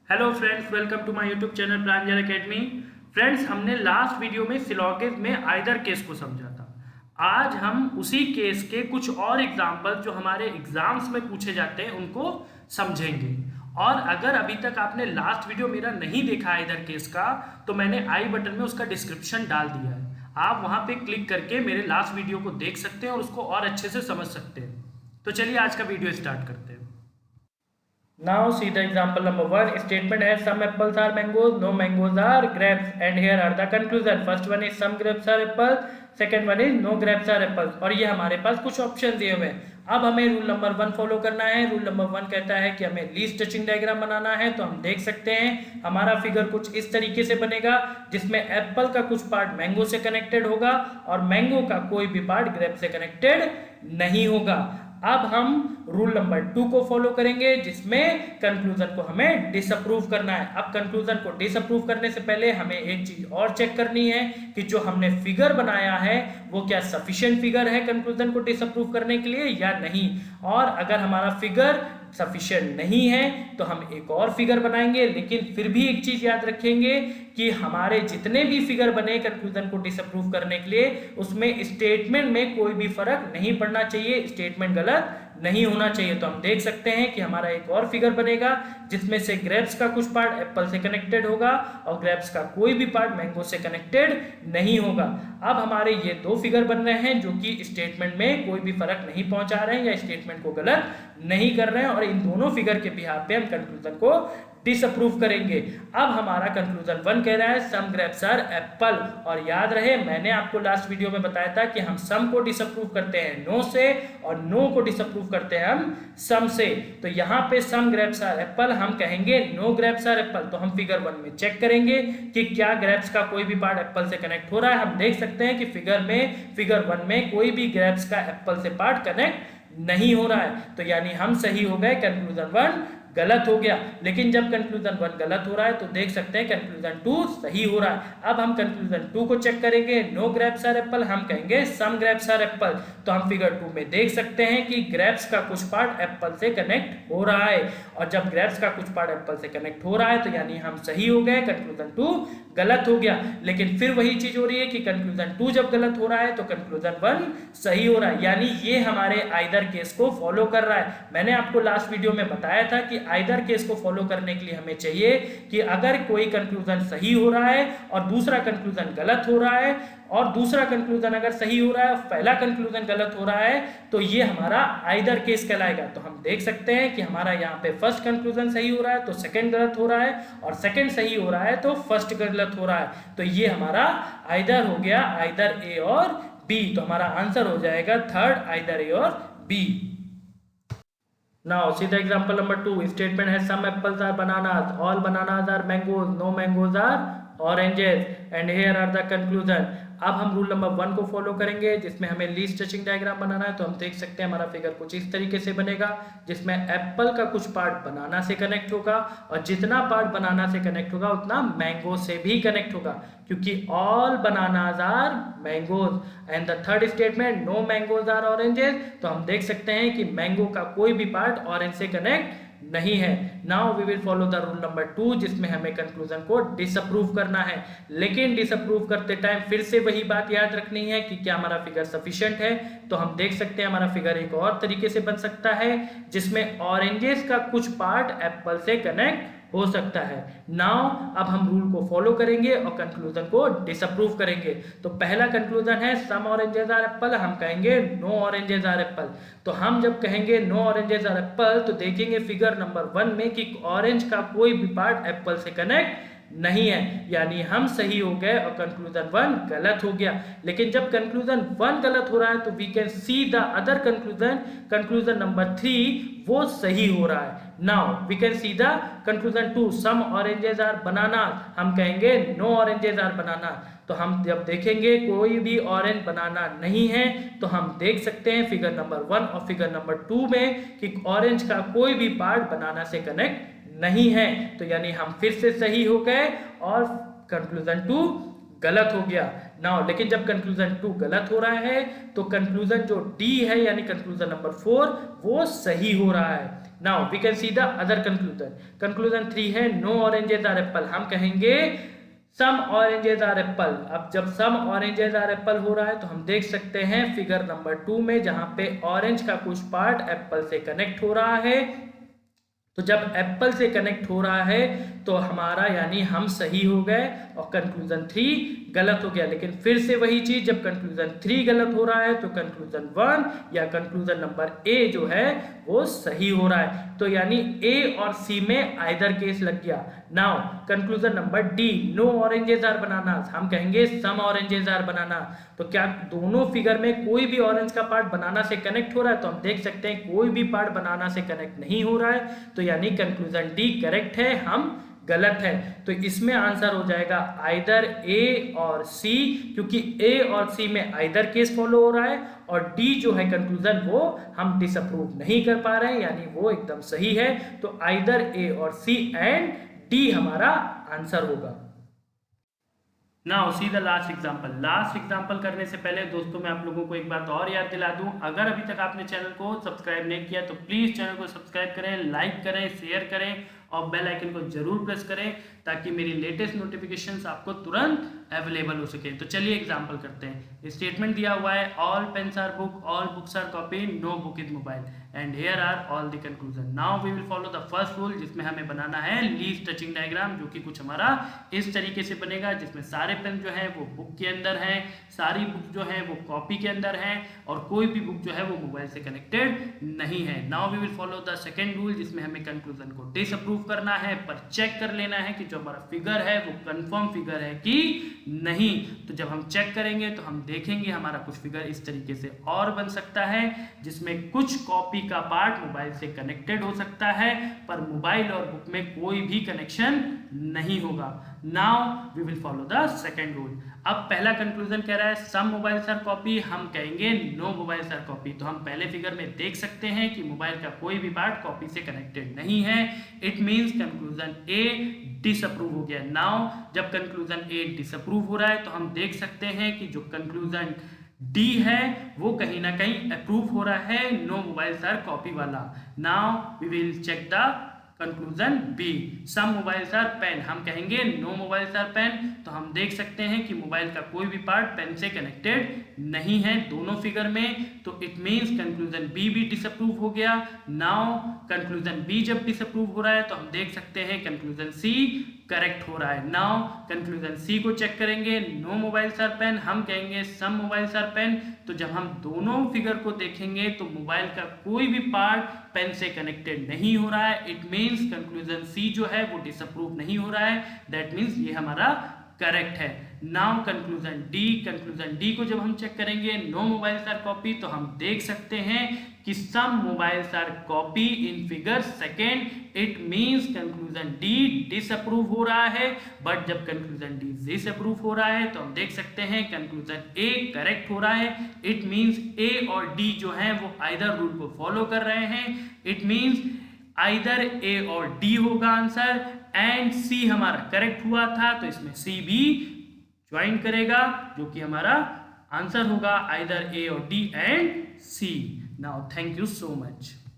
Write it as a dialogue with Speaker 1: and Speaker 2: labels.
Speaker 1: Hello friends, welcome to my YouTube channel Pranjal academy. Friends, हमने last video में syllogism में either case को समझा था। आज हम उसी केस के कुछ और एग्जाम्पल जो हमारे एग्जाम्स में पूछे जाते हैं उनको समझेंगे। और अगर अभी तक आपने लास्ट वीडियो मेरा नहीं देखा आइदर केस का, तो मैंने आई बटन में उसका डिस्क्रिप्शन डाल दिया है। आप वहां पे क्लिक करके मेरे लास्ट वीडियो को देख सकते हैं और उसको और अच्छे से समझ सकते हैं। तो चलिए आज का वीडियो स्टार्ट करते हैं। Now see the example number 1. Statement has some apples are mangoes, no mangoes are grapes, and here are the conclusion. First one is some grapes are apples, second one is no grapes are apples. और ये हमारे पास कुछ option दिए हुए हैं। अब हमें rule number 1 follow करना है। रूल नंबर 1 कहता है कि हमें लीस्ट टचिंग डायग्राम बनाना है। तो हम देख सकते हैं हमारा फिगर कुछ इस तरीके से बनेगा, जिसमें एप्पल का कुछ पार्ट मैंगो से कनेक्टेड होगा और मैंगो का कोई भी पार्ट ग्रेप से कनेक्टेड नहीं होगा। अब हम रूल नंबर 2 को फॉलो करेंगे, जिसमें कंक्लूजन को हमें डिसअप्रूव करना है। अब कंक्लूजन को डिसअप्रूव करने से पहले हमें एक चीज और चेक करनी है कि जो हमने फिगर बनाया है वो क्या सफिशिएंट फिगर है कंक्लूजन को डिसअप्रूव करने के लिए या नहीं। और अगर हमारा फिगर सफिशिएंट नहीं है तो हम एक और फिगर बनाएंगे। लेकिन फिर भी एक चीज याद रखेंगे कि हमारे जितने भी फिगर बने कंक्लूजन को डिसअप्रूव करने के लिए, उसमें स्टेटमेंट में कोई भी फर्क नहीं पड़ना चाहिए, स्टेटमेंट गलत नहीं होना चाहिए। तो हम देख सकते हैं कि हमारा एक और फिगर बनेगा जिसमें से ग्रेप्स का कुछ पार्ट एप्पल से कनेक्टेड होगा और ग्रेप्स का कोई भी पार्ट मैंगो से कनेक्टेड नहीं होगा। अब हमारे ये दो फिगर बन रहे हैं जो कि स्टेटमेंट में कोई भी फर्क नहीं पहुंचा रहे हैं या स्टेटमेंट को गलत नहीं कर रहे हैं, और इन दोनों फिगर के बिहाफ पे हम कंक्लूजन को डिसअप्रूव करेंगे। अब हमारा कंक्लूजन 1 कह रहा है सम ग्रेप्स आर एप्पल। और याद रहे मैंने आपको लास्ट वीडियो में बताया था कि हम सम को डिसअप्रूव करते हैं नो से और नो को डिसअप्रूव करते हैं हम सम से। तो यहाँ पे सम ग्रेप्स आर एप्पल हम कहेंगे नो ग्रेप्स आर एप्पल। तो हम फिगर 1 में चेक करेंगे कि क्या ग्रेप्स का कोई भी पार्ट एप्पल से कनेक्ट हो रहा है। हम देख सकते हैं कि फिगर 1 में कोई भी ग्रेप्स का एप्पल से पार्ट कनेक्ट नहीं हो रहा है। तो यानी हम सही हो गए, कंक्लूजन 1 गलत हो गया। लेकिन जब कंक्लूजन 1 गलत हो रहा है तो देख सकते हैं कंक्लूजन 2 सही हो रहा है। अब हम कंक्लूजन 2 को चेक करेंगे, नो ग्रेप्स आर एप्पल हम कहेंगे सम ग्रेप्स आर एप्पल। तो हम फिगर 2 में देख सकते हैं कि ग्रेप्स का कुछ पार्ट एप्पल से कनेक्ट हो रहा है, और जब ग्रेप्स का कुछ पार्ट एप्पल से कनेक्ट हो रहा है तो यानी हम सही हो गए, कंक्लूजन 2 गलत हो गया। लेकिन फिर वही चीज हो रही है कि कंक्लूजन 2 जब गलत हो रहा है तो कंक्लूजन 1 सही हो रहा है, यानी ये हमारे आइदर केस को फॉलो कर रहा है। मैंने आपको लास्ट वीडियो में बताया था कि आइदर केस को फॉलो करने के लिए हमें चाहिए कि अगर कोई कंक्लूजन सही हो रहा है और दूसरा कंक्लूजन गलत हो रहा है, और दूसरा कंक्लूजन अगर सही हो रहा है और पहला कंक्लूजन गलत हो रहा है, तो ये हमारा आइदर केस कहलाएगा। तो हम देख सकते हैं कि हमारा यहाँ पे फर्स्ट कंक्लूजन सही हो रहा है तो सेकंड गलत हो रहा है, और सेकंड सही हो रहा है तो फर्स्ट गलत हो रहा है। तो ये हमारा आइदर हो गया, आइदर ए और बी। तो हमारा आंसर हो जाएगा थर्ड, आइदर ए और B. Now see the example number 2. Statement has some apples are bananas, all bananas are mangoes, no mangoes are oranges, and here are the conclusion. अब हम rule number 1 को follow करेंगे जिसमें हमें least touching diagram बनाना है। तो हम देख सकते हैं हमारा फिगर कुछ इस तरीके से बनेगा, जिसमें एप्पल का कुछ पार्ट बनाना से कनेक्ट होगा, और जितना पार्ट बनाना से कनेक्ट होगा उतना मैंगो से भी कनेक्ट होगा, क्योंकि all bananas are mangoes. And the third statement no mangoes are oranges. तो हम देख सकते हैं कि मैंगो का कोई भी पार्ट ऑरेंज से कनेक्ट नहीं है। Now we will follow the rule number 2, जिसमें हमें कंक्लूजन को डिसअप्रूव करना है। लेकिन डिसअप्रूव करते टाइम फिर से वही बात याद रखनी है कि क्या हमारा फिगर सफिशिएंट है। तो हम देख सकते हैं हमारा फिगर एक और तरीके से बन सकता है, जिसमें ऑरेंजेस का कुछ पार्ट एप्पल से कनेक्ट हो सकता है। नाउ अब हम रूल को फॉलो करेंगे और कंक्लूजन को डिसअप्रूव करेंगे। तो पहला कंक्लूजन है सम ऑरेंजेस आर एप्पल, हम कहेंगे नो ऑरेंजेस आर एप्पल। तो हम जब कहेंगे नो ऑरेंजेस आर एप्पल तो देखेंगे फिगर नंबर 1 में कि ऑरेंज का कोई भी पार्ट एप्पल से कनेक्ट नहीं है, यानी हम सही हो गए और कंक्लूजन 1 गलत हो गया। लेकिन जब कंक्लूजन 1 गलत हो रहा है तो we can see the other conclusion number 3 वो सही हो रहा है। Now we can see the conclusion 2 some oranges are banana, हम कहेंगे नो ऑरेंजेस आर बनाना। तो हम जब देखेंगे कोई भी ऑरेंज बनाना नहीं है तो हम देख सकते हैं फिगर नंबर 1 और फिगर नंबर 2 में कि ऑरेंज का कोई भी पार्ट बनाना से कनेक्ट नहीं है। तो यानी हम फिर से सही हो गए और कंक्लूजन 2 गलत हो गया। नाउ लेकिन जब कंक्लूजन 2 गलत हो रहा है तो कंक्लूजन जो डी है यानी कंक्लूजन नंबर 4 वो सही हो रहा है। Now we can see the other conclusion. Conclusion 3 है नो ऑरेंजेस आर एप्पल, हम कहेंगे सम ऑरेंजेस आर एप्पल। अब जब सम ऑरेंजेस आर एप्पल हो रहा है तो हम देख सकते हैं फिगर नंबर 2 में, जहां पे ऑरेंज का कुछ पार्ट एप्पल से कनेक्ट हो रहा है। तो जब एप्पल से कनेक्ट हो रहा है तो हमारा यानी हम सही हो गए और कंक्लूजन 3 गलत हो गया। लेकिन फिर से वही चीज, जब कंक्लूजन 3 गलत हो रहा है तो कंक्लूजन 1 या कंक्लूजन नंबर ए जो है वो सही हो रहा है। तो यानी ए और सी में आइदर केस लग गया। Now conclusion number D, no oranges are bananas, हम कहेंगे सम ऑरेंजेस आर बनाना। तो क्या दोनों फिगर में कोई भी ऑरेंज का पार्ट बनाना से कनेक्ट हो रहा है? तो हम देख सकते हैं कोई भी पार्ट बनाना से कनेक्ट नहीं हो रहा है। तो यानी कंक्लूजन डी करेक्ट है, हम गलत है। तो इसमें आंसर हो जाएगा आइदर ए और सी, क्योंकि ए और सी में आइदर केस फॉलो हो रहा है। और डी जो है कंक्लूजन वो हम डिसअप्रूव नहीं कर पा रहे हैं, यानी वो एकदम सही है। तो आइदर ए और सी एंड डी हमारा आंसर होगा। Now see the last example. Last example करने से पहले दोस्तों मैं आप लोगों को एक बात और याद दिला दूं, अगर अभी तक आपने चैनल को सब्सक्राइब नहीं किया तो प्लीज़ चैनल को सब्सक्राइब करें, लाइक करें, शेयर करें और बेल आइकन को जरूर प्रेस करें ताकि मेरी लेटेस्ट नोटिफिकेशंस आपको तुरंत अवेलेबल हो सके। तो चलिए एग्जाम्पल करते हैं। स्टेटमेंट दिया हुआ है all pens are book, all books are copy, no book is mobile and here are all the conclusion. Now we will follow the first rule, जिसमें हमें बनाना है लीस्ट टचिंग डायग्राम, जो कि कुछ हमारा इस तरीके से बनेगा, जिसमें सारे पेन जो है वो बुक के अंदर है, सारी बुक जो है वो कॉपी के अंदर है और कोई भी बुक जो है वो मोबाइल से कनेक्टेड नहीं है। Now we will follow the second rule, जिसमें हमें कंक्लूजन को डिसअप्रूव करना है, पर चेक कर लेना है कि जो हमारा फिगर है वो कंफर्म फिगर है कि नहीं। तो जब हम चेक करेंगे तो हम देखेंगे हमारा कुछ फिगर इस तरीके से और बन सकता है, जिसमें कुछ कॉपी का पार्ट मोबाइल से कनेक्टेड हो सकता है पर मोबाइल और बुक में कोई भी कनेक्शन नहीं होगा। Now we will follow the second rule. अब पहला कंक्लूजन कह रहा है सम मोबाइल्स आर कॉपी, हम कहेंगे नो मोबाइल्स आर कॉपी। तो हम पहले फिगर में देख सकते हैं कि मोबाइल का कोई भी पार्ट कॉपी से कनेक्टेड नहीं है। It means conclusion A disapprove हो गया। नाउ जब कंक्लूजन ए डिसअप्रूव हो रहा है तो हम देख सकते हैं कि जो कंक्लूजन डी है वो कहीं ना कहीं अप्रूव हो रहा है, नो मोबाइल्स आर कॉपी वाला। Now we will check the conclusion B, some mobiles are pen, हम कहेंगे नो मोबाइल्स आर पेन। तो हम देख सकते हैं कि मोबाइल का कोई भी पार्ट पेन से कनेक्टेड नहीं है दोनों फिगर में। तो इट मींस कंक्लूजन बी भी डिसअप्रूव हो गया। नाउ कंक्लूजन बी जब डिसअप्रूव हो रहा है तो हम देख सकते हैं कंक्लूजन सी करेक्ट हो रहा है। नाउ कंक्लूजन सी को चेक करेंगे, नो मोबाइल्स आर पेन, हम कहेंगे सम मोबाइल्स आर पेन। तो जब हम दोनों फिगर को देखेंगे तो मोबाइल का कोई भी पार्ट पेन से कनेक्टेड नहीं हो रहा है। इट मींस कंक्लूजन सी जो है वो डिसअप्रूव नहीं हो रहा है, दैट मींस ये हमारा करेक्ट है। नाउ कंक्लूजन डी को जब हम चेक करेंगे, नो मोबाइल्स आर कॉपी, तो हम देख सकते हैं कि some mobiles are copy in figure second. It means conclusion D disapprove हो रहा है। बट जब कंक्लूजन डी डिसअप्रूव हो रहा है तो हम देख सकते हैं कंक्लूजन ए करेक्ट हो रहा है। इट मींस ए और डी जो है वो आइदर रूल को फॉलो कर रहे हैं। इट मींस आइदर ए और डी होगा आंसर एंड सी हमारा करेक्ट हुआ था, तो इसमें सी भी ज्वाइन करेगा, जो कि हमारा आंसर होगा आइदर ए और D and C. Now thank you so much.